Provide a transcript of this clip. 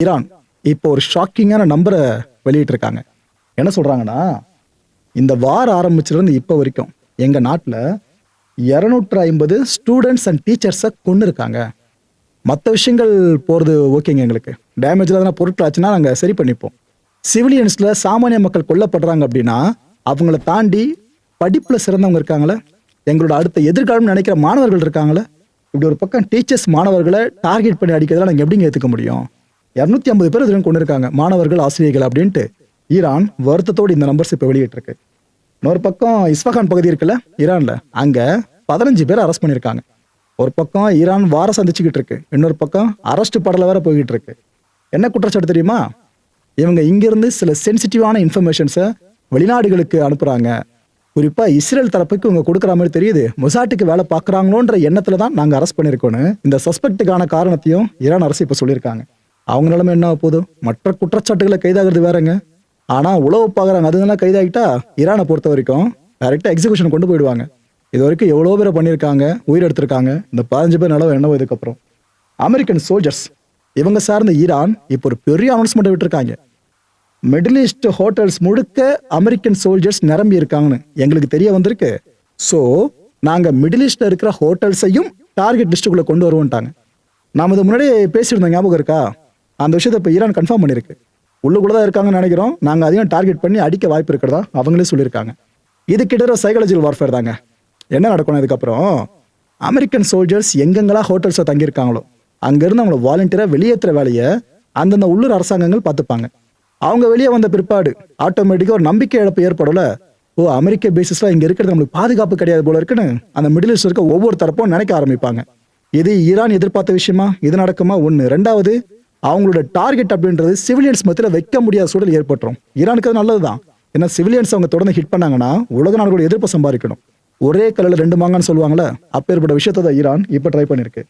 Iran இப்போ ஒரு ஷாக்கிங்கான நம்பரை வெளியிட்டிருக்காங்க. என்ன சொல்றாங்கன்னா, இந்த வார் ஆரம்பிச்சிருந்து இப்போ வரைக்கும் எங்க நாட்டில் 250 ஸ்டூடெண்ட்ஸ் அண்ட் டீச்சர்ஸை கொண்டு இருக்காங்க. மற்ற விஷயங்கள் போகிறது ஓகேங்க, எங்களுக்கு டேமேஜ் எதனா பொருட்கள் ஆச்சுன்னா நாங்கள் சரி பண்ணிப்போம். சிவிலியன்ஸில் சாமானிய மக்கள் கொல்லப்படுறாங்க அப்படின்னா அவங்கள தாண்டி படிப்பில் சிறந்தவங்க இருக்காங்களே, எங்களோட அடுத்த எதிர்காலம் நினைக்கிற மாணவர்கள் இருக்காங்களே, இப்படி ஒரு பக்கம் டீச்சர்ஸ் மாணவர்களை டார்கெட் பண்ணி அடிக்கிறதெல்லாம் நாங்கள் எப்படிங்க ஏற்றுக்க முடியும்? 250 பேர் இதில் கொண்டு இருக்காங்க, மாணவர்கள் ஆசிரியர்கள் அப்படின்ட்டு ஈரான் வருத்தத்தோடு இந்த நம்பர்ஸ் இப்போ வெளியிட்டிருக்கு. இன்னொரு பக்கம் இஸ்ஃபகான் பகுதி இருக்குல்ல ஈரான்ல, அங்கே 15 பேர் அரெஸ்ட் பண்ணியிருக்காங்க. ஒரு பக்கம் ஈரான் வார சந்திச்சுக்கிட்டு இருக்கு, இன்னொரு பக்கம் அரெஸ்ட் படல வேற போய்கிட்டு இருக்கு. என்ன குற்றச்சாட்டு தெரியுமா? இவங்க இங்கிருந்து சில சென்சிட்டிவான இன்ஃபர்மேஷன்ஸை வெளிநாடுகளுக்கு அனுப்புறாங்க. குறிப்பா இஸ்ரேல் தரப்புக்கு இவங்க கொடுக்குற மாதிரி தெரியுது, மொசாட்டுக்கு வேலை பார்க்குறாங்களோன்ற எண்ணத்துல தான் நாங்கள் அரெஸ்ட் பண்ணியிருக்கோன்னு இந்த சஸ்பெக்டுக்கான காரணத்தையும் ஈரான் அரசு இப்போ சொல்லியிருக்காங்க. அவங்க நிலைமை என்ன போதும்? மற்ற குற்றச்சாட்டுகளை கைதாகிறது வேறங்க, ஆனால் உளவு பார்க்குறாங்க அதுதான் கைதாகிட்டா ஈரானை பொறுத்த வரைக்கும் டைரெக்டாக எக்ஸிகூஷன் கொண்டு போயிடுவாங்க. இது வரைக்கும் எவ்வளோ பேரை பண்ணியிருக்காங்க, உயிர் எடுத்திருக்காங்க. இந்த 15 பேர் நிலவு என்னவோ இதுக்கப்புறம். அமெரிக்கன் சோல்ஜர்ஸ் இவங்க சார்ந்த ஈரான் இப்போ ஒரு பெரிய அனௌன்ஸ்மெண்ட் விட்டுருக்காங்க. மிடில் ஈஸ்ட் ஹோட்டல்ஸ் முழுக்க அமெரிக்கன் சோல்ஜர்ஸ் நிரம்பி இருக்காங்கன்னு எங்களுக்கு தெரிய வந்திருக்கு. ஸோ நாங்கள் மிடில் ஈஸ்ட்ல இருக்கிற ஹோட்டல்ஸையும் டார்கெட் லிஸ்ட்டுக்குள்ளே கொண்டு வருவோன்ட்டாங்க. நாம் இது முன்னாடியே பேசியிருந்தோம், ஞாபகம் இருக்கா? அந்த விஷயத்தை இப்போ ஈரான் கன்ஃபார்ம் பண்ணியிருக்கு. உள்ளுக்குள்ள தான் இருக்காங்கன்னு நினைக்கிறோம், நாங்கள் அதையும் டார்கெட் பண்ணி அடிக்க வாய்ப்பு இருக்கிறதா அவங்களே சொல்லியிருக்காங்க. இது கிட்ட சைக்காலஜிக்கல் வார்ஃபேர் தாங்க. என்ன நடக்கணும் இதுக்கப்புறம்? அமெரிக்கன் சோல்ஜர்ஸ் எங்கெங்கெல்லாம் ஹோட்டல்ஸை தங்கியிருக்காங்களோ அங்கேருந்து அவங்கள வாலண்டியராக வெளியேற்றுற வேலையை அந்தந்த உள்ளூர் அரசாங்கங்கள் பார்த்துப்பாங்க. அவங்க வெளியே வந்த பிற்பாடு ஆட்டோமேட்டிக்காக ஒரு நம்பிக்கை இழப்பு ஏற்படல. ஓ, அமெரிக்க பேசிஸ்லாம் இங்கே இருக்கிறது நம்மளுக்கு பாதுகாப்பு கிடையாது போல இருக்குன்னு அந்த மிடில் ஈஸ்ட் இருக்க ஒவ்வொரு தரப்பும் நினைக்க ஆரம்பிப்பாங்க. இது ஈரான் எதிர்பார்த்த விஷயமா? இது நடக்குமா? ஒன்று. ரெண்டாவது, அவங்களோட டார்கெட் அப்படின்றது சிவிலியன்ஸ் மத்தியில் வைக்க முடியாத சூழல் ஏற்பட்டுரும். ஈரானுக்கு அது நல்லது தான், ஏன்னா சிவிலியன்ஸ் அவங்க தொடர்ந்து ஹிட் பண்ணாங்கன்னா உலக நாடுகளோட எதிர்ப்பை சம்பாதிக்கணும். ஒரே கல்லில் 2 மாங்கன்னு சொல்லுவாங்களே, அப்பேற்பட்ட விஷயத்தை தான் ஈரான் இப்போ ட்ரை பண்ணியிருக்கு.